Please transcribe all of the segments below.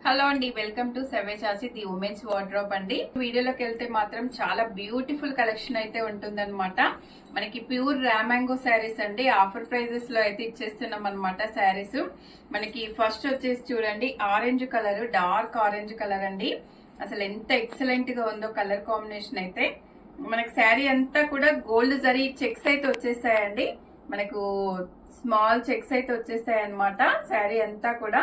Hello అండి, welcome to సవేచాసి the women's wardrobe అండి. వీడియోలోకి వెళ్తే మాత్రం చాలా బ్యూటిఫుల్ కలెక్షన్ అయితే ఉంటుందన్నమాట. మనకి ప్యూర్ రామాంగో శారీస్ అండి, ఆఫర్ ప్రైజెస్ లో అయితే ఇచ్చేస్తున్నాం అనమాట శారీస్. మనకి ఫస్ట్ వచ్చేసి చూడండి, orange colour, dark orange colour అండి. అసలు ఎంత ఎక్సలెంట్ గా ఉందో కలర్ కాంబినేషన్ అయితే. మనకి శారీ అంతా కూడా గోల్డ్ జరీ చెక్స్ అయితే వచ్చేస్తాయండి. మనకు స్మాల్ చెక్స్ అయితే వచ్చేస్తాయి అనమాట. శారీ అంతా కూడా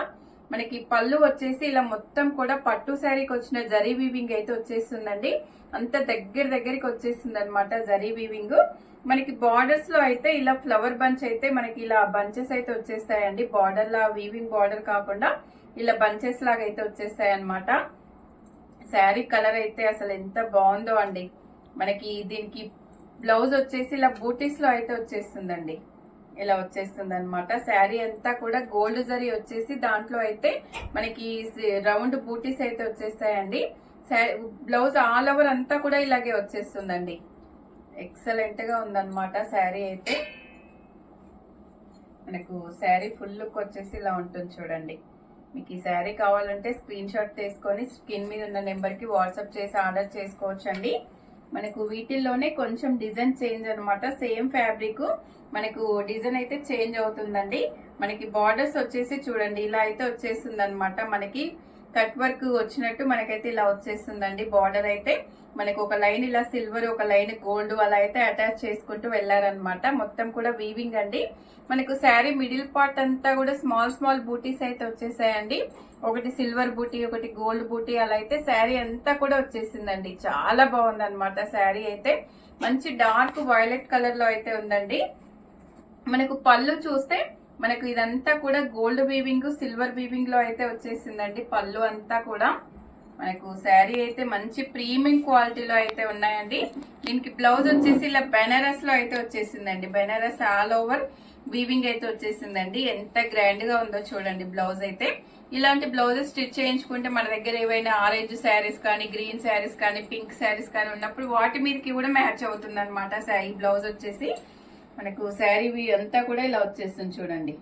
మనకి పళ్ళు వచ్చేసి ఇలా మొత్తం కూడా పట్టు శారీకి వచ్చిన జరీ వీవింగ్ అయితే వచ్చేస్తుందండి. అంత దగ్గరికి వచ్చేస్తుంది అనమాట జరీ వీవింగ్. మనకి బార్డర్స్ లో అయితే ఇలా ఫ్లవర్ బంచ్ అయితే మనకి ఇలా బంచెస్ అయితే వచ్చేస్తాయండి. బార్డర్ లా వీవింగ్ బార్డర్ కాకుండా ఇలా బంచెస్ లాగా అయితే వచ్చేస్తాయి అనమాట. శారీ కలర్ అయితే అసలు ఎంత బాగుందో అండి. మనకి దీనికి బ్లౌజ్ వచ్చేసి ఇలా బూటీస్ లో అయితే వచ్చేస్తుందండి. ఇలా వచ్చేస్తుంది అనమాట. శారీ అంతా కూడా గోల్డ్ జరీ వచ్చేసి దాంట్లో అయితే మనకి రౌండ్ బూటీస్ అయితే వచ్చేస్తాయండి. బ్లౌజ్ ఆల్ ఓవర్ అంతా కూడా ఇలాగే వచ్చేస్తుందండి. ఎక్సలెంట్ గా ఉందన్నమాట శారీ అయితే. మనకు శారీ ఫుల్ లుక్ వచ్చేసి ఇలా ఉంటుంది చూడండి. మీకు ఈ శారీ కావాలంటే స్క్రీన్ షాట్ తీసుకొని స్క్రీన్ మీద ఉన్న నెంబర్ కి వాట్సాప్ చేసి ఆర్డర్ చేసుకోవచ్చండి. మనకు వీటిల్లోనే కొంచెం డిజైన్ చేంజ్ అనమాట. సేమ్ ఫ్యాబ్రిక్ మనకు డిజైన్ అయితే చేంజ్ అవుతుందండి. మనకి బార్డర్స్ వచ్చేసి చూడండి ఇలా అయితే వచ్చేస్తుంది అనమాట. మనకి కట్ వర్క్ వచ్చినట్టు మనకైతే ఇలా వచ్చేస్తుందండి. బార్డర్ అయితే మనకు ఒక లైన్ ఇలా సిల్వర్, ఒక లైన్ గోల్డ్ అలా అయితే అటాచ్ చేసుకుంటూ వెళ్లారనమాట. మొత్తం కూడా వీవింగ్ అండి. మనకు శారీ మిడిల్ పార్ట్ అంతా కూడా స్మాల్ బూటీస్ అయితే వచ్చేసాయండి. ఒకటి సిల్వర్ బూటీ, ఒకటి గోల్డ్ బూటీ అలా అయితే శారీ అంతా కూడా వచ్చేసిందండి. చాలా బాగుంది అనమాట శారీ అయితే. మంచి డార్క్ వైలెట్ కలర్ లో అయితే ఉందండి. మనకు పళ్ళు చూస్తే మనకు ఇదంతా కూడా గోల్డ్ వీవింగ్, సిల్వర్ వీవింగ్ లో అయితే వచ్చేసిందండి. పళ్ళు అంతా కూడా మనకు శారీ అయితే మంచి ప్రీమియం క్వాలిటీలో అయితే ఉన్నాయండి. దీనికి బ్లౌజ్ వచ్చేసి ఇలా బెనారస్ లో అయితే వచ్చేసిందండి. బెనారస్ ఆల్ ఓవర్ వీవింగ్ అయితే వచ్చేసిందండి. ఎంత గ్రాండ్ గా ఉందో చూడండి బ్లౌజ్ అయితే. ఇలాంటి బ్లౌజెస్ స్టిచ్ చేయించుకుంటే మన దగ్గర ఏవైనా ఆరెంజ్ శారీస్ కానీ, గ్రీన్ శారీస్ కానీ, పింక్ శారీస్ కానీ ఉన్నప్పుడు వాటి మీదకి కూడా మ్యాచ్ అవుతుంది అనమాట. ఈ బ్లౌజ్ వచ్చేసి మనకు శారీ అంతా కూడా ఇలా వచ్చేస్తుంది చూడండి.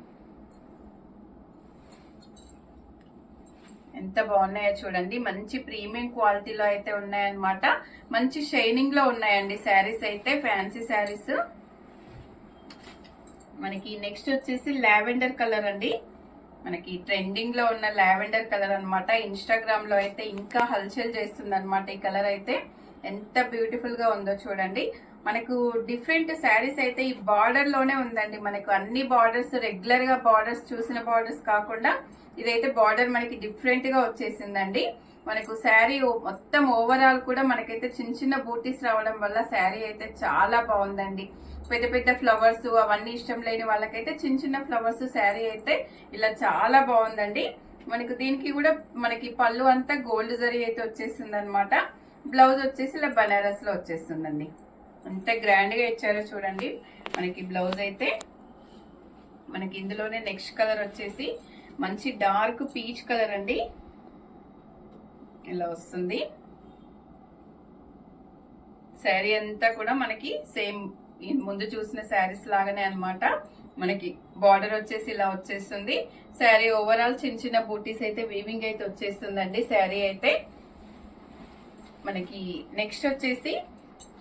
ఎంత బాగున్నాయో చూడండి. మంచి ప్రీమియం క్వాలిటీలో అయితే ఉన్నాయన్నమాట. మంచి షైనింగ్ లో ఉన్నాయండి శారీస్ అయితే, ఫ్యాన్సీ శారీస్. మనకి నెక్స్ట్ వచ్చేసి లావెండర్ కలర్ అండి. మనకి ట్రెండింగ్ లో ఉన్న లావెండర్ కలర్ అనమాట. ఇన్స్టాగ్రామ్ లో అయితే ఇంకా హల్చల్ చేస్తుంది అనమాట ఈ కలర్ అయితే. ఎంత బ్యూటిఫుల్ గా ఉందో చూడండి. మనకు డిఫరెంట్ శారీస్ అయితే ఈ బార్డర్ లోనే ఉందండి. మనకు అన్ని బార్డర్స్ రెగ్యులర్ గా బార్డర్స్ చూసిన బార్డర్స్ కాకుండా ఇదైతే బార్డర్ మనకి డిఫరెంట్ గా వచ్చేసిందండి. మనకు శారీ మొత్తం ఓవరాల్ కూడా మనకైతే చిన్న బూటీస్ రావడం వల్ల శారీ అయితే చాలా బాగుందండి. పెద్ద ఫ్లవర్స్ అవన్నీ ఇష్టం లేని వాళ్ళకైతే చిన్న ఫ్లవర్స్ శారీ అయితే ఇలా చాలా బాగుందండి. మనకు దీనికి కూడా మనకి పళ్ళు అంతా గోల్డ్ జరీ అయితే వచ్చేస్తుంది అనమాట. బ్లౌజ్ వచ్చేసి ఇలా బనారస్ లో వచ్చేస్తుందండి. అంత గ్రాండ్ గా ఇచ్చారో చూడండి మనకి బ్లౌజ్ అయితే. మనకి ఇందులోనే నెక్స్ట్ కలర్ వచ్చేసి మంచి డార్క్ పీచ్ కలర్ అండి. ఇలా వస్తుంది శారీ అంతా కూడా మనకి సేమ్ ముందు చూసిన శారీస్ లాగానే అనమాట. మనకి బార్డర్ వచ్చేసి ఇలా వచ్చేస్తుంది. శారీ ఓవరాల్ చిన్న బూటీస్ అయితే వీవింగ్ అయితే వచ్చేస్తుందండి శారీ అయితే. మనకి నెక్స్ట్ వచ్చేసి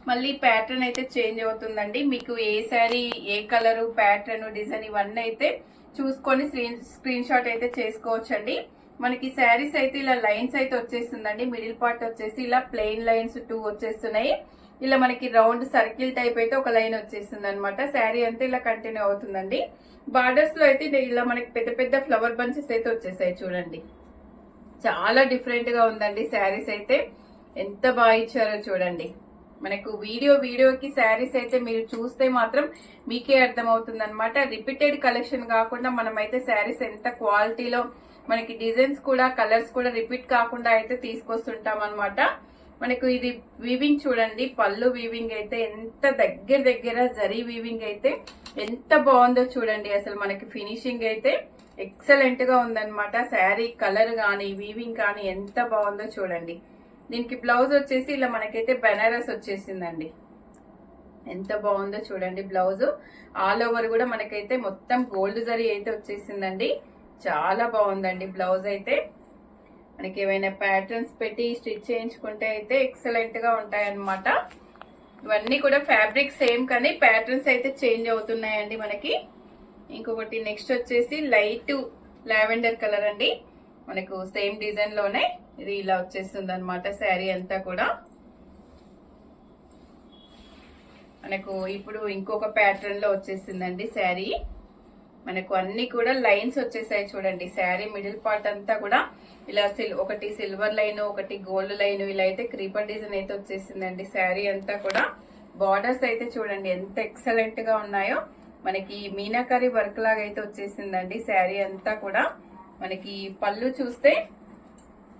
మళ్ళీ ప్యాటర్న్ అయితే చేంజ్ అవుతుందండి. మీకు ఏ శారీ, ఏ కలరు, ప్యాటర్న్, డిజైన్ ఇవన్నీ అయితే చూసుకొని స్క్రీన్ షాట్ అయితే చేసుకోవచ్చండి. మనకి శారీస్ అయితే ఇలా లైన్స్ అయితే వచ్చేస్తుందండి. మిడిల్ పార్ట్ వచ్చేసి ఇలా ప్లెయిన్ లైన్స్ 2 వచ్చేస్తున్నాయి. ఇలా మనకి రౌండ్ సర్కిల్ టైప్ అయితే ఒక లైన్ వచ్చేస్తుంది అనమాట. శారీ అంతా ఇలా కంటిన్యూ అవుతుందండి. బార్డర్స్ లో అయితే ఇలా మనకి పెద్ద ఫ్లవర్ బంచెస్ అయితే వచ్చేసాయి చూడండి. చాలా డిఫరెంట్ గా ఉందండి శారీస్ అయితే. ఎంత బాగా ఇచ్చారో చూడండి. మనకు వీడియోకి శారీస్ అయితే మీరు చూస్తే మాత్రం మీకే అర్థమవుతుంది అనమాట. రిపీటెడ్ కలెక్షన్ కాకుండా మనమైతే శారీస్ ఎంత క్వాలిటీలో, మనకి డిజైన్స్ కూడా, కలర్స్ కూడా రిపీట్ కాకుండా అయితే తీసుకొస్తుంటాం అనమాట. మనకు ఇది వీవింగ్ చూడండి. పళ్ళు వీవింగ్ అయితే ఎంత దగ్గర జరీ వీవింగ్ అయితే ఎంత బాగుందో చూడండి. అసలు మనకి ఫినిషింగ్ అయితే ఎక్సలెంట్ గా ఉందన్నమాట. శారీ కలర్ గానీ, వీవింగ్ కానీ ఎంత బాగుందో చూడండి. దీనికి బ్లౌజ్ వచ్చేసి ఇలా మనకైతే బెనారస్ వచ్చేసిందండి. ఎంత బాగుందో చూడండి బ్లౌజ్. ఆల్ ఓవర్ కూడా మనకైతే మొత్తం గోల్డ్ జరీ అయితే వచ్చేసిందండి. చాలా బాగుందండి బ్లౌజ్ అయితే. మనకి ఏమైనా ప్యాటర్న్స్ పెట్టి స్టిచ్ చేయించుకుంటే అయితే ఎక్సలెంట్ గా ఉంటాయి అన్నమాట. ఇవన్నీ కూడా ఫ్యాబ్రిక్ సేమ్ కానీ ప్యాటర్న్స్ అయితే చేంజ్ అవుతున్నాయండి మనకి. ఇంకొకటి నెక్స్ట్ వచ్చేసి లైట్ లావెండర్ కలర్ అండి. మనకు సేమ్ డిజైన్ లోనే ఇది ఇలా వచ్చేస్తుంది అనమాట శారీ అంతా కూడా. మనకు ఇప్పుడు ఇంకొక ప్యాటర్న్ లో వచ్చేసిందండి శారీ. మనకు అన్ని కూడా లైన్స్ వచ్చేసాయి చూడండి. శారీ మిడిల్ పార్ట్ అంతా కూడా ఇలా ఒకటి సిల్వర్ లైన్, ఒకటి గోల్డ్ లైన్, ఇలా అయితే క్రీపర్ డిజైన్ అయితే వచ్చేసిందండి శారీ అంతా కూడా. బార్డర్స్ అయితే చూడండి ఎంత ఎక్సలెంట్ గా ఉన్నాయో. మనకి మీనాకరీ వర్క్ లాగా అయితే వచ్చేసిందండి శారీ అంతా కూడా. మనకి పళ్ళు చూస్తే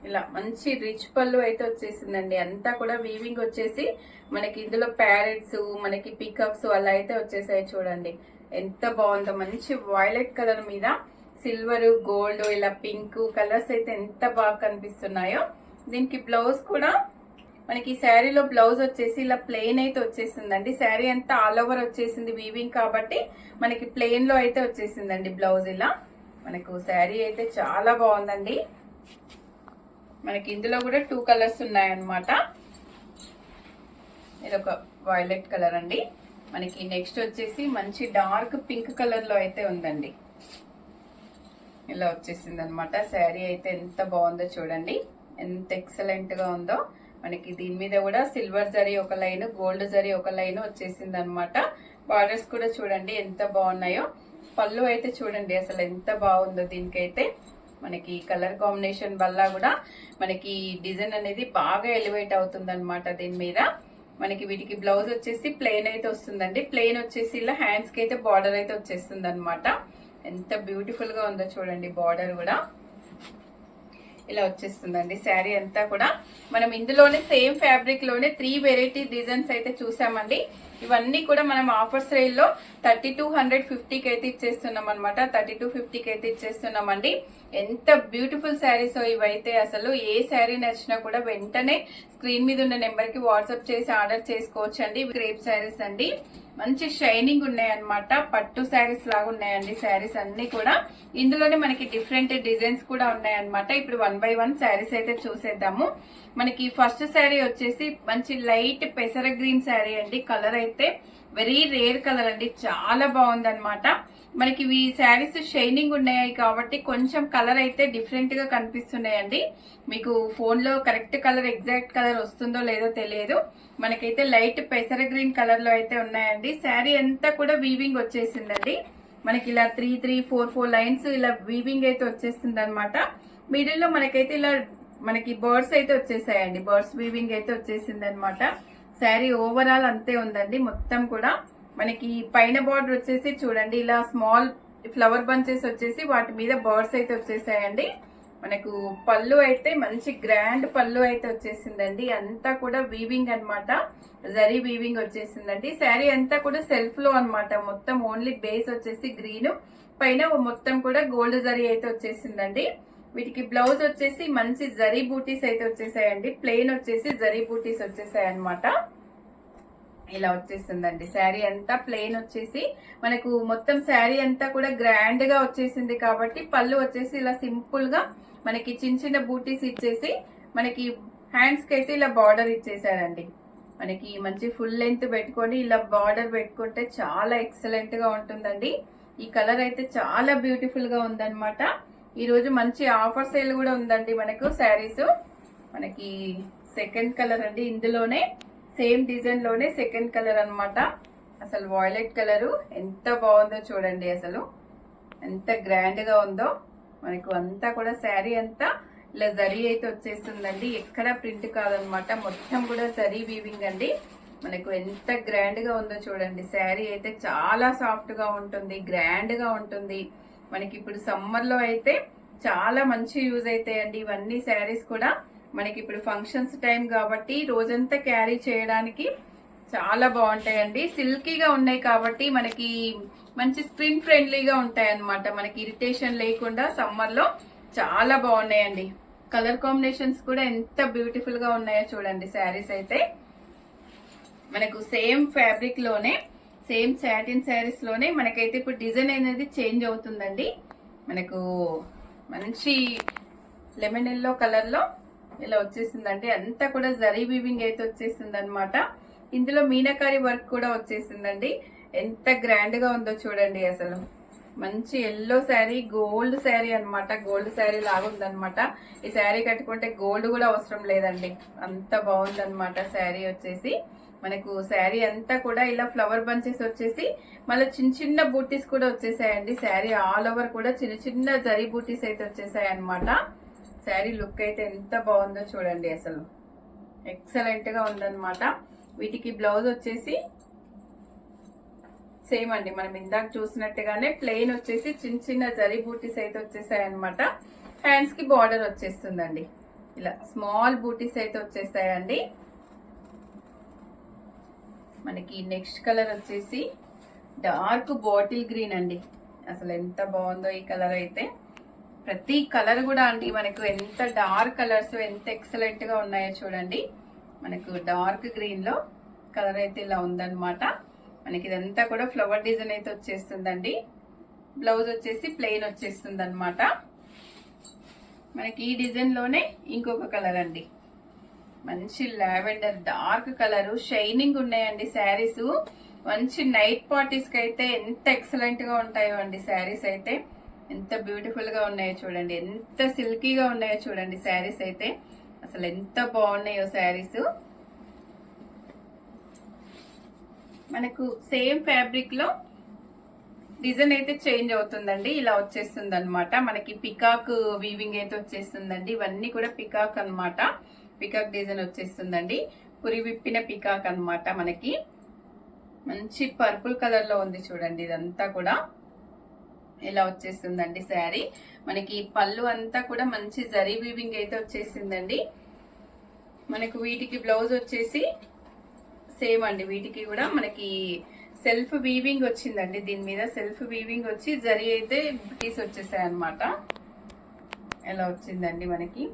ఇలా మంచి రిచ్ పళ్ళు అయితే వచ్చేసిందండి. అంతా కూడా వీవింగ్ వచ్చేసి మనకి ఇందులో ప్యారెట్స్, మనకి పికాక్స్ అలా అయితే వచ్చేసాయి చూడండి. ఎంత బాగుందో, మంచి వైలెట్ కలర్ మీద సిల్వర్, గోల్డ్, ఇలా పింక్ కలర్స్ అయితే ఎంత బాగా కనిపిస్తున్నాయో. దీనికి బ్లౌజ్ కూడా మనకి శారీలో బ్లౌజ్ వచ్చేసి ఇలా ప్లెయిన్ అయితే వచ్చేసిందండి. శారీ అంతా ఆల్ ఓవర్ వచ్చేసింది వీవింగ్ కాబట్టి మనకి ప్లెయిన్ లో అయితే వచ్చేసిందండి బ్లౌజ్. ఇలా మనకు శారీ అయితే చాలా బాగుందండి. మనకి ఇందులో కూడా 2 కలర్స్ ఉన్నాయన్నమాట. ఇదొక వైలెట్ కలర్ అండి. మనకి నెక్స్ట్ వచ్చేసి మంచి డార్క్ పింక్ కలర్ లో అయితే ఉందండి. ఇలా వచ్చేసింది అనమాట. శారీ అయితే ఎంత బాగుందో చూడండి, ఎంత ఎక్సలెంట్ గా ఉందో. మనకి దీని మీద కూడా సిల్వర్ జరీ ఒక లైన్, గోల్డ్ జరీ ఒక లైన్ వచ్చేసింది అనమాట. బార్డర్స్ కూడా చూడండి ఎంత బాగున్నాయో. పళ్ళు అయితే చూడండి అసలు ఎంత బాగుందో. దీనికైతే మనకి కలర్ కాంబినేషన్ వల్ల కూడా మనకి డిజైన్ అనేది బాగా ఎలివేట్ అవుతుంది అనమాట. దీని మీద మనకి వీటికి బ్లౌజ్ వచ్చేసి ప్లెయిన్ అయితే వస్తుందండి. ప్లెయిన్ వచ్చేసి ఇలా హ్యాండ్స్ కి అయితే బార్డర్ అయితే వచ్చేస్తుంది అనమాట. ఎంత బ్యూటిఫుల్ గా ఉందో చూడండి. బార్డర్ కూడా ఇలా వచ్చేస్తుందండి శారీ అంతా కూడా. మనం ఇందులోనే సేమ్ ఫ్యాబ్రిక్ లోనే 3 వెరైటీ డిజైన్స్ అయితే చూసామండి. ఇవన్నీ కూడా మనం ఆఫర్ సేల్ లో 3250కి అయితే ఇచ్చేస్తున్నాం అనమాట. 3250కి అయితే ఇచ్చేస్తున్నామండి. ఎంత బ్యూటిఫుల్ శారీస్ ఇవైతే. అసలు ఏ శారీ నచ్చినా కూడా వెంటనే స్క్రీన్ మీద ఉన్న నెంబర్ కి వాట్సాప్ చేసి ఆర్డర్ చేసుకోవచ్చు అండి. క్రేప్ శారీస్ అండి, మంచి షైనింగ్ ఉన్నాయన్నమాట. పట్టు శారీస్ లాగా ఉన్నాయండి శారీస్ అన్ని కూడా. ఇందులోనే మనకి డిఫరెంట్ డిజైన్స్ కూడా ఉన్నాయన్నమాట. ఇప్పుడు 1 by 1 శారీస్ అయితే చూసేద్దాము. మనకి ఫస్ట్ శారీ వచ్చేసి మంచి లైట్ పెసర గ్రీన్ శారీ అండి. కలర్ అయితే వెరీ రేర్ కలర్ అండి, చాలా బాగుంది అనమాట. మనకి ఈ శారీస్ షైనింగ్ ఉన్నాయి కాబట్టి కొంచెం కలర్ అయితే డిఫరెంట్ గా కనిపిస్తున్నాయండి. మీకు ఫోన్ లో కరెక్ట్ కలర్, ఎగ్జాక్ట్ కలర్ వస్తుందో లేదో తెలియదు. మనకైతే లైట్ పెసర గ్రీన్ కలర్ లో అయితే ఉన్నాయండి. శారీ అంతా కూడా వీవింగ్ వచ్చేసిందండి. మనకి ఇలా 3-4 లైన్స్ ఇలా వీవింగ్ అయితే వచ్చేస్తుంది అనమాట. మిడిల్ లో మనకైతే ఇలా మనకి బర్డ్స్ అయితే వచ్చేసాయండి. బర్డ్స్ వీవింగ్ అయితే వచ్చేసింది అనమాట. శారీ ఓవరాల్ అంతే ఉందండి మొత్తం కూడా. మనకి పైన బార్డర్ వచ్చేసి చూడండి ఇలా స్మాల్ ఫ్లవర్ బంచెస్ వచ్చేసి వాటి మీద బర్డ్స్ అయితే వచ్చేసాయండి. మనకు పళ్ళు అయితే మంచి గ్రాండ్ పళ్ళు అయితే వచ్చేసిందండి. అంతా కూడా వీవింగ్ అన్నమాట, జరీ వీవింగ్ వచ్చేసిందండి. శారీ అంతా కూడా సెల్ఫ్ లో అన్నమాట. మొత్తం ఓన్లీ బేస్ వచ్చేసి గ్రీన్, పైన మొత్తం కూడా గోల్డ్ జరీ అయితే వచ్చేసిందండి. వీటికి బ్లౌజ్ వచ్చేసి మంచి జరీ బూటీస్ అయితే వచ్చేసాయండి. ప్లెయిన్ వచ్చేసి జరీ బూటీస్ వచ్చేసాయి అనమాట. ఇలా వచ్చేసిందండి. శారీ అంతా ప్లెయిన్ వచ్చేసి మనకు మొత్తం శారీ అంతా కూడా గ్రాండ్ గా వచ్చేసింది కాబట్టి పళ్ళు వచ్చేసి ఇలా సింపుల్ గా మనకి చిన్న చిన్న బూటీస్ ఇచ్చేసి మనకి హ్యాండ్స్ కి అయితే ఇలా బార్డర్ ఇచ్చేసారండి. మనకి మంచి ఫుల్ లెంత్ పెట్టుకొని ఇలా బార్డర్ పెట్టుకుంటే చాలా ఎక్సలెంట్ గా ఉంటుందండి. ఈ కలర్ అయితే చాలా బ్యూటిఫుల్ గా ఉందన్నమాట. ఈ రోజు మంచి ఆఫర్ సేల్ కూడా ఉందండి మనకు శారీస్. మనకి సెకండ్ కలర్ అండి, ఇందులోనే సేమ్ డిజైన్ లోనే సెకండ్ కలర్ అన్నమాట. అసలు వాయిలెట్ కలర్ ఎంత బాగుందో చూడండి. అసలు ఎంత గ్రాండ్ గా ఉందో. మనకు అంతా కూడా శారీ అంతా ఇలా జరీ అయితే వచ్చేస్తుందండి. ఎక్కడ ప్రింట్ కాదనమాట, మొత్తం కూడా జరీ వీవింగ్ అండి. మనకు ఎంత గ్రాండ్ గా ఉందో చూడండి. శారీ అయితే చాలా సాఫ్ట్ గా ఉంటుంది, గ్రాండ్ గా ఉంటుంది. మనకి ఇప్పుడు సమ్మర్ లో అయితే చాలా మంచి యూజ్ అవుతాయండి ఇవన్నీ శారీస్ కూడా. మనకి ఇప్పుడు ఫంక్షన్స్ టైం కాబట్టి రోజంతా క్యారీ చేయడానికి చాలా బాగుంటాయండి. సిల్కీగా ఉన్నాయి కాబట్టి మనకి మంచి స్కిన్ ఫ్రెండ్లీగా ఉంటాయి అన్నమాట. మనకి ఇరిటేషన్ లేకుండా సమ్మర్ లో చాలా బాగున్నాయండి. కలర్ కాంబినేషన్స్ కూడా ఎంత బ్యూటిఫుల్ గా ఉన్నాయో చూడండి. శారీస్ అయితే మనకు సేమ్ ఫ్యాబ్రిక్ లోనే, సేమ్ సాటిన్ శారీస్ లోనే మనకైతే ఇప్పుడు డిజైన్ అనేది చేంజ్ అవుతుందండి. మనకు మంచి లెమన్ ఎల్లో కలర్ లో ఇలా వచ్చేసిందండి. అంతా కూడా జరీ వీవింగ్ అయితే వచ్చేసింది అనమాట. ఇందులో మీనాకారి వర్క్ కూడా వచ్చేసిందండి. ఎంత గ్రాండ్ గా ఉందో చూడండి. అసలు మంచి ఎల్లో శారీ, గోల్డ్ శారీ అనమాట. గోల్డ్ శారీ లాగా ఉందనమాట. ఈ శారీ కట్టుకుంటే గోల్డ్ కూడా అవసరం లేదండి, అంత బాగుందనమాట. శారీ వచ్చేసి మనకు శారీ అంతా కూడా ఇలా ఫ్లవర్ బంచెస్ వచ్చేసి మళ్ళీ చిన్న చిన్న బూటీస్ కూడా వచ్చేసాయండి. శారీ ఆల్ ఓవర్ కూడా చిన్న చిన్న జరీ బూటీస్ అయితే వచ్చేసాయి అనమాట. శారీ లుక్ అయితే ఎంత బాగుందో చూడండి. అసలు ఎక్సలెంట్ గా ఉందన్నమాట. వీటికి బ్లౌజ్ వచ్చేసి సేమ్ అండి, మనం ఇందాక చూసినట్టుగానే ప్లెయిన్ వచ్చేసి చిన్న చిన్న జరీ బూటీస్ అయితే వచ్చేసాయి అనమాట. హ్యాండ్స్ కి బార్డర్ వచ్చేస్తుందండి. ఇలా స్మాల్ బూటీస్ అయితే వచ్చేసాయండి. మనకి నెక్స్ట్ కలర్ వచ్చేసి డార్క్ బాటిల్ గ్రీన్ అండి. అసలు ఎంత బాగుందో ఈ కలర్ అయితే. ప్రతి కలర్ కూడా అండి మనకు ఎంత డార్క్ కలర్స్ ఎంత ఎక్సలెంట్ గా ఉన్నాయో చూడండి. మనకు డార్క్ గ్రీన్ లో కలర్ అయితే ఇలా ఉందన్నమాట. మనకి ఇదంతా కూడా ఫ్లవర్ డిజైన్ అయితే వచ్చేస్తుందండి. బ్లౌజ్ వచ్చేసి ప్లెయిన్ వచ్చేస్తుంది అనమాట. మనకి ఈ డిజైన్ లోనే ఇంకొక కలర్ అండి, మంచి లావెండర్ డార్క్ కలర్, షైనింగ్ ఉన్నాయండి శారీస్. మంచి నైట్ పార్టీస్ కి అయితే ఎంత ఎక్సలెంట్ గా ఉంటాయో అండి శారీస్ అయితే. ఎంత బ్యూటిఫుల్ గా ఉన్నాయో చూడండి, ఎంత సిల్కీగా ఉన్నాయో చూడండి శారీస్ అయితే. అసలు ఎంత బాగున్నాయో శారీస్. మనకు సేమ్ ఫ్యాబ్రిక్ లో డిజైన్ అయితే చేంజ్ అవుతుందండి. ఇలా వచ్చేస్తుంది అనమాట. మనకి పికాక్ వీవింగ్ అయితే వచ్చేస్తుందండి. ఇవన్నీ కూడా పికాక్ అనమాట. పికాక్ డిజైన్ వచ్చేస్తుందండి. పురి విప్పిన పికాక్ అనమాట. మనకి మంచి పర్పుల్ కలర్ లో ఉంది చూడండి. ఇదంతా కూడా ఇలా వచ్చేస్తుందండి శారీ. మనకి పళ్ళు అంతా కూడా మంచి జరీ వీవింగ్ అయితే వచ్చేసిందండి. మనకు వీటికి బ్లౌజ్ వచ్చేసి సేమ్ అండి. వీటికి కూడా మనకి సెల్ఫ్ వీవింగ్ వచ్చిందండి. దీని మీద సెల్ఫ్ వీవింగ్ వచ్చి జరీ అయితే బుటీస్ వచ్చేసాయి అనమాట. ఎలా వచ్చిందండి మనకి.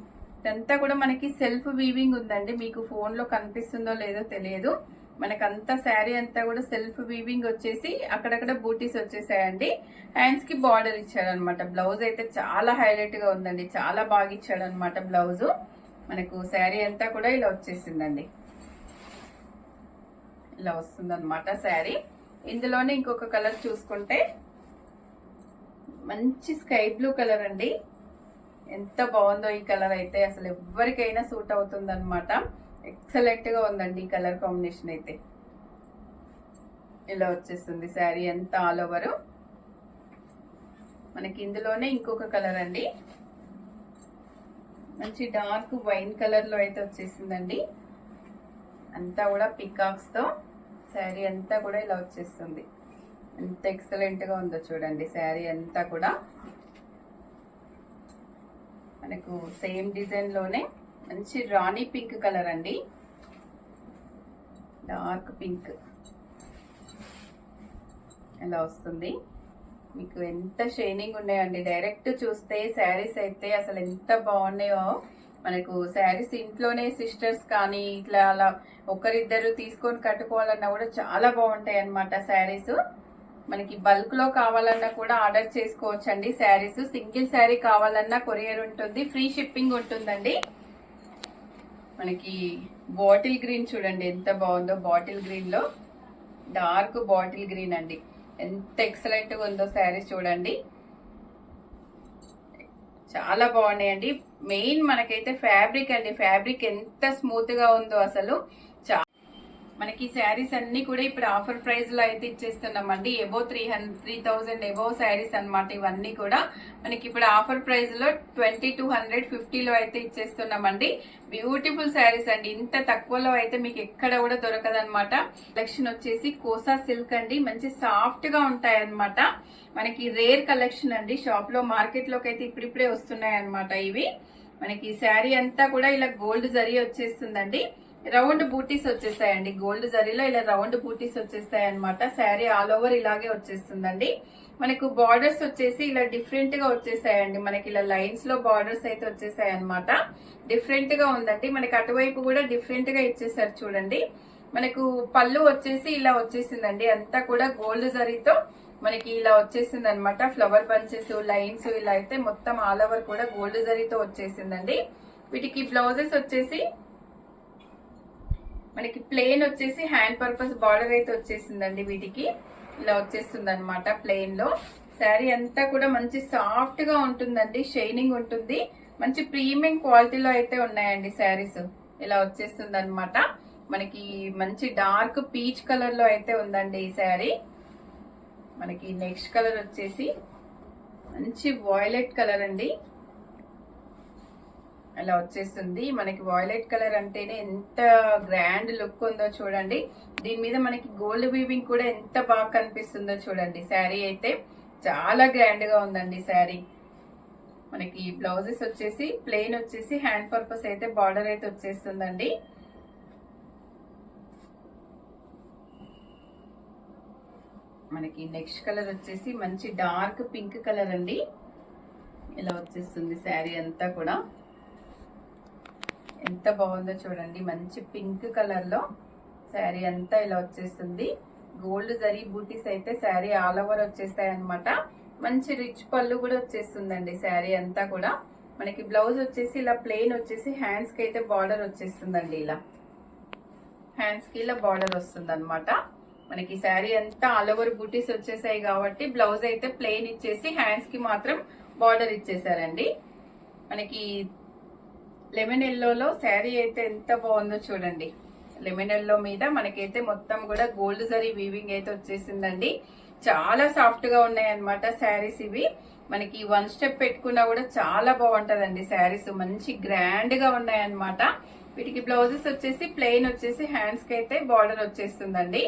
ఇదంతా కూడా మనకి సెల్ఫ్ వీవింగ్ ఉందండి. మీకు ఫోన్ లో కనిపిస్తుందో లేదో తెలియదు. మనకంతా శారీ అంతా కూడా సెల్ఫ్ వీవింగ్ వచ్చేసి అక్కడక్కడ బూటీస్ వచ్చేసాయండి. హ్యాండ్స్ కి బార్డర్ ఇచ్చాడనమాట. బ్లౌజ్ అయితే చాలా హైలైట్ గా ఉందండి. చాలా బాగా ఇచ్చాడనమాట బ్లౌజ్. మనకు శారీ అంతా కూడా ఇలా వచ్చేసిందండి. ఇలా వస్తుందన్నమాట శారీ. ఇందులోనే ఇంకొక కలర్ చూసుకుంటే మంచి స్కై బ్లూ కలర్ అండి. ఎంత బాగుందో ఈ కలర్ అయితే. అసలు ఎవరికైనా సూట్ అవుతుంది అనమాట. ఎక్సలెంట్ గా ఉందండి ఈ కలర్ కాంబినేషన్ అయితే. ఇలా వచ్చేస్తుంది శారీ అంతా ఆల్ ఓవర్. మనకి ఇందులోనే ఇంకొక కలర్ అండి, మంచి డార్క్ వైన్ కలర్ లో అయితే వచ్చేసిందండి. అంతా కూడా పికాక్స్ తో శారీ అంతా కూడా ఇలా వచ్చేస్తుంది. ఎంత ఎక్సలెంట్ గా ఉందో చూడండి శారీ అంతా కూడా. మనకు సేమ్ డిజైన్ లోనే మంచి రాణి పింక్ కలర్ అండి. డార్క్ పింక్ ఇలా వస్తుంది. మీకు ఎంత షైనింగ్ ఉన్నాయండి. డైరెక్ట్ చూస్తే శారీస్ అయితే అసలు ఎంత బాగున్నాయో. మనకు శారీస్ ఇంట్లోనే సిస్టర్స్ కానీ ఇట్లా అలా ఒకరిద్దరు తీసుకొని కట్టుకోవాలన్నా కూడా చాలా బాగుంటాయి అన్నమాట శారీస్. మనకి బల్క్ లో కావాలన్నా కూడా ఆర్డర్ చేసుకోవచ్చు అండి శారీస్. సింగిల్ శారీ కావాలన్నా కొరియర్ ఉంటుంది, ఫ్రీ షిప్పింగ్ ఉంటుందండి. మనకి బాటిల్ గ్రీన్ చూడండి ఎంత బాగుందో. బాటిల్ గ్రీన్ లో డార్క్ బాటిల్ గ్రీన్ అండి. ఎంత ఎక్సలెంట్ గా ఉందో శారీస్ చూడండి. చాలా బాగున్నాయండి. మెయిన్ మనకైతే ఫ్యాబ్రిక్ అండి. ఫ్యాబ్రిక్ ఎంత స్మూత్ గా ఉందో అసలు. మనకి శారీస్ అన్ని కూడా ఇప్పుడు ఆఫర్ ప్రైస్ లో అయితే ఇచ్చేస్తున్నామండి. ఎబో 3,000 ఎబో శారీస్ అనమాట. ఇవన్నీ కూడా మనకి ఇప్పుడు ఆఫర్ ప్రైస్ లో 2,250 లో అయితే ఇచ్చేస్తున్నామండి. బ్యూటిఫుల్ శారీస్ అండి. ఇంత తక్కువలో అయితే మీకు ఎక్కడ కూడా దొరకదనమాట. కలెక్షన్ వచ్చేసి కోసా సిల్క్ అండి. మంచి సాఫ్ట్ గా ఉంటాయి అనమాట. మనకి రేర్ కలెక్షన్ అండి. షాప్ లో మార్కెట్ లోకి అయితే ఇప్పుడిప్పుడే వస్తున్నాయి అనమాట ఇవి. మనకి శారీ అంతా కూడా ఇలా గోల్డ్ జరీ వచ్చేస్తుందండి. రౌండ్ బూటీస్ వచ్చేస్తాయండి. గోల్డ్ జరీలో ఇలా రౌండ్ బూటీస్ వచ్చేస్తాయి అనమాట. శారీ ఆల్ ఓవర్ ఇలాగే వచ్చేస్తుందండి. మనకు బార్డర్స్ వచ్చేసి ఇలా డిఫరెంట్ గా వచ్చేసాయండి. మనకి ఇలా లైన్స్ లో బార్డర్స్ అయితే వచ్చేసాయి అనమాట. డిఫరెంట్ గా ఉందండి. మనకి అటువైపు కూడా డిఫరెంట్ గా ఇచ్చేసారు చూడండి. మనకు పళ్ళు వచ్చేసి ఇలా వచ్చేసిందండి. అంతా కూడా గోల్డ్ జరీతో మనకి ఇలా వచ్చేసింది అనమాట. ఫ్లవర్ బంచెస్, లైన్స్ ఇలా అయితే మొత్తం ఆల్ ఓవర్ కూడా గోల్డ్ జరీతో వచ్చేసిందండి. వీటికి బ్లౌజెస్ వచ్చేసి మనకి ప్లెయిన్ వచ్చేసి హ్యాండ్ పర్పస్ బార్డర్ అయితే వచ్చేసిందండి. వీటికి ఇలా వచ్చేస్తుంది అనమాట ప్లెయిన్ లో. శారీ అంతా కూడా మంచి సాఫ్ట్ గా ఉంటుందండి, షైనింగ్ ఉంటుంది. మంచి ప్రీమియం క్వాలిటీలో అయితే ఉన్నాయండి శారీస్. ఇలా వచ్చేస్తుంది అనమాట. మనకి మంచి డార్క్ పీచ్ కలర్ లో అయితే ఉందండి ఈ శారీ. మనకి నెక్స్ట్ కలర్ వచ్చేసి మంచి వాయిలెట్ కలర్ అండి. అలా వచ్చేస్తుంది. మనకి వాయిలెట్ కలర్ అంటేనే ఎంత గ్రాండ్ లుక్ ఉందో చూడండి. దీని మీద మనకి గోల్డ్ వీవింగ్ కూడా ఎంత బాగా కనిపిస్తుందో చూడండి. శారీ అయితే చాలా గ్రాండ్ గా ఉందండి శారీ. మనకి బ్లౌజెస్ వచ్చేసి ప్లెయిన్ వచ్చేసి హ్యాండ్ పర్పస్ అయితే బార్డర్ అయితే వచ్చేస్తుందండి. మనకి నెక్స్ట్ కలర్ వచ్చేసి మంచి డార్క్ పింక్ కలర్ అండి. ఇలా వచ్చేస్తుంది శారీ అంతా కూడా. ఎంత బాగుందో చూడండి. మంచి పింక్ కలర్ లో శారీ అంతా ఇలా వచ్చేస్తుంది. గోల్డ్ జరీ బూటీస్ అయితే శారీ ఆల్ ఓవర్ వచ్చేస్తాయి అనమాట. మంచి రిచ్ పళ్ళు కూడా వచ్చేస్తుందండి శారీ అంతా కూడా. మనకి బ్లౌజ్ వచ్చేసి ఇలా ప్లెయిన్ వచ్చేసి హ్యాండ్స్ కి అయితే బార్డర్ వచ్చేస్తుందండి. ఇలా హ్యాండ్స్ కి ఇలా బార్డర్ వస్తుంది అనమాట. మనకి శారీ అంతా ఆల్ ఓవర్ బూటీస్ వచ్చేసాయి కాబట్టి బ్లౌజ్ అయితే ప్లెయిన్ ఇచ్చేసి హ్యాండ్స్ కి మాత్రం బార్డర్ ఇచ్చేసారండి. మనకి లెమన్ ఎల్లోలో శారీ అయితే ఎంత బాగుందో చూడండి. లెమన్ ఎల్లో మీద మనకైతే మొత్తం కూడా గోల్డ్ జరీ వీవింగ్ అయితే వచ్చేసిందండి. చాలా సాఫ్ట్ గా ఉన్నాయన్నమాట శారీస్ ఇవి. మనకి వన్ స్టెప్ పెట్టుకున్నా కూడా చాలా బాగుంటదండి శారీస్. మంచి గ్రాండ్ గా ఉన్నాయన్నమాట. వీటికి బ్లౌజెస్ వచ్చేసి ప్లెయిన్ వచ్చేసి హ్యాండ్స్ కి అయితే బార్డర్ వచ్చేస్తుందండి.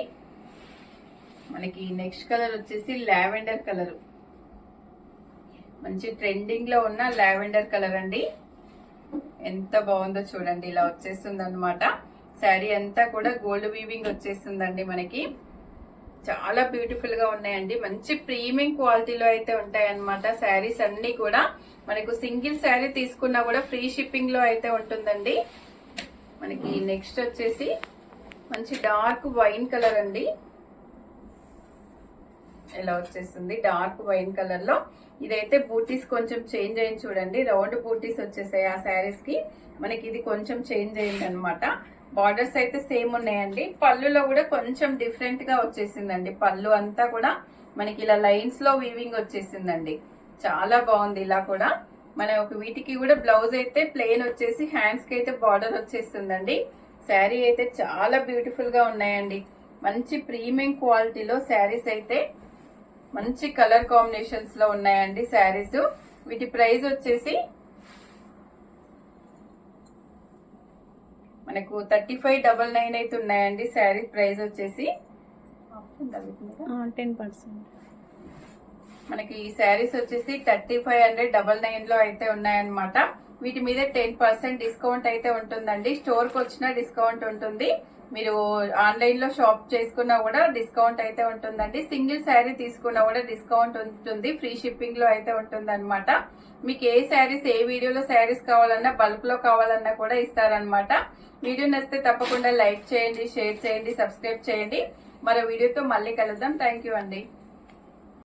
మనకి నెక్స్ట్ కలర్ వచ్చేసి లావెండర్ కలర్. మంచి ట్రెండింగ్ లో ఉన్న లావెండర్ కలర్ అండి. ఎంత బాగుందో చూడండి. ఇలా వచ్చేస్తుంది అనమాట. శారీ అంతా కూడా గోల్డ్ వీవింగ్ వచ్చేస్తుందండి. మనకి చాలా బ్యూటిఫుల్ గా ఉన్నాయండి. మంచి ప్రీమియం క్వాలిటీలో అయితే ఉంటాయి అనమాట శారీస్ అన్ని కూడా. మనకు సింగిల్ శారీ తీసుకున్నా కూడా ఫ్రీ షిప్పింగ్ లో అయితే ఉంటుందండి. మనకి నెక్స్ట్ వచ్చేసి మంచి డార్క్ వైన్ కలర్ అండి. ఇలా వచ్చేస్తుంది డార్క్ వైన్ కలర్ లో. ఇదైతే బూటీస్ కొంచెం చేంజ్ అయింది చూడండి. రౌండ్ బూటీస్ వచ్చేసాయి ఆ శారీస్ కి. మనకి ఇది కొంచెం చేంజ్ అయింది అనమాట. బార్డర్స్ అయితే సేమ్ ఉన్నాయండి. పళ్ళులో కూడా కొంచెం డిఫరెంట్ గా వచ్చేసిందండి. పళ్ళు అంతా కూడా మనకి ఇలా లైన్స్ లో వీవింగ్ వచ్చేసిందండి. చాలా బాగుంది. ఇలా కూడా మన వీటికి కూడా బ్లౌజ్ అయితే ప్లెయిన్ వచ్చేసి హ్యాండ్స్ కి అయితే బార్డర్ వచ్చేస్తుందండి. శారీ అయితే చాలా బ్యూటిఫుల్ గా ఉన్నాయండి. మంచి ప్రీమియం క్వాలిటీలో శారీస్ అయితే మంచి కలర్ కాంబినేషన్స్ లో ఉన్నాయండి శారీస్. వీటి ప్రైస్ వచ్చేసి మనకు 3599 అయితే ఉన్నాయండి. శారీ ప్రైస్ వచ్చేసి 10%. మనకి ఈ శారీస్ వచ్చేసి 3599 లో అయితే ఉన్నాయన్నమాట. వీటి మీద 10% డిస్కౌంట్ అయితే ఉంటుందండి. స్టోర్ కి వచ్చిన డిస్కౌంట్ ఉంటుంది. మీరు ఆన్లైన్ లో షాప్ చేసుకున్నా కూడా డిస్కౌంట్ అయితే ఉంటుందండి. సింగిల్ శారీ తీసుకున్నా కూడా డిస్కౌంట్ ఉంటుంది. ఫ్రీ షిప్పింగ్ లో అయితే ఉంటుంది అనమాట. మీకు ఏ శారీస్ ఏ వీడియోలో శారీస్ కావాలన్నా బల్క్ లో కావాలన్నా కూడా ఇస్తారనమాట. వీడియో నచ్చితే తప్పకుండా లైక్ చేయండి, షేర్ చేయండి, సబ్స్క్రైబ్ చేయండి. మరో వీడియోతో మళ్ళీ కలుద్దాం. థ్యాంక్ యూ అండి.